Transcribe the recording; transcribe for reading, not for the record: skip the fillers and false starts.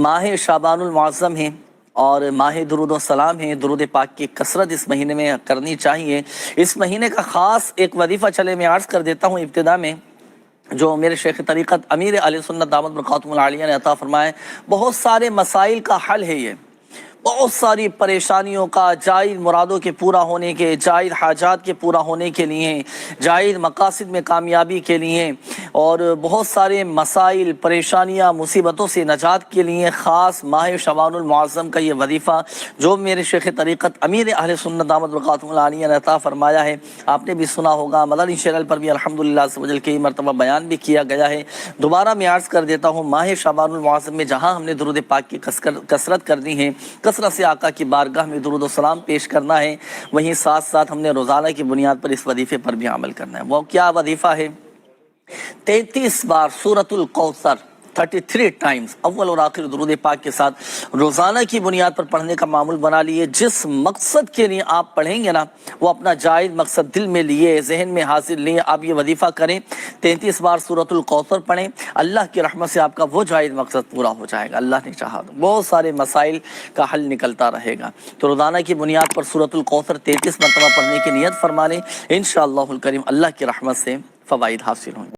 ماہ شعبان المعظم ہے اور ماہ درود و سلام ہے، درود پاک کی کثرت اس مہینے میں کرنی چاہیے۔ اس مہینے کا خاص ایک وظیفہ چلے میں عرض کر دیتا ہوں ابتدا میں، جو میرے شیخ طریقت امیر اہل سنت دامت برکاتہم العالیہ نے عطا فرمائے۔ بہت سارے مسائل کا حل ہے یہ، بہت ساری پریشانیوں کا، جائز مرادوں کے پورا ہونے کے، جائز حاجات کے پورا ہونے کے لیے، جائز مقاصد میں کامیابی کے لیے، اور بہت سارے مسائل، پریشانیاں، مصیبتوں سے نجات کے لیے خاص ماہ شعبان المعظم کا یہ وظیفہ جو میرے شیخ طریقت امیر اہل سنت دامت برکاتہم العالیہ نے عطا فرمایا ہے، آپ نے بھی سنا ہوگا، مدنی چینل پر بھی الحمدللہ عز و جل کئی مرتبہ بیان بھی کیا گیا ہے۔ دوبارہ میں عرض کر دیتا ہوں، ماہ شعبان المعظم میں جہاں ہم نے درود پاک کی کثرت کرنی ہے، کثرت سے آقا کی بارگاہ میں درود و سلام پیش کرنا ہے، وہیں ساتھ ساتھ ہم نے روزانہ کی بنیاد پر اس وظیفے پر بھی عمل کرنا ہے۔ وہ کیا وظیفہ ہے؟ 33 بار سورۃ الکوثر 33 ٹائمز اول اور آخر درود پاک کے ساتھ روزانہ کی بنیاد پر پڑھنے کا معمول بنا لیے۔ جس مقصد کے لیے آپ پڑھیں گے نا، وہ اپنا جائز مقصد دل میں لیے، ذہن میں حاصل لیے، آپ یہ وظیفہ کریں، 33 بار سورۃ الکوثر پڑھیں، اللہ کی رحمت سے آپ کا وہ جائز مقصد پورا ہو جائے گا، اللہ نے چاہا تو بہت سارے مسائل کا حل نکلتا رہے گا۔ تو روزانہ کی بنیاد پر سورۃ الکوثر 33 مرتبہ پڑھنے کی نیت فرما لیں، انشاءاللہ الکریم اللہ کی رحمت سے فوائد حاصل ہوں گے۔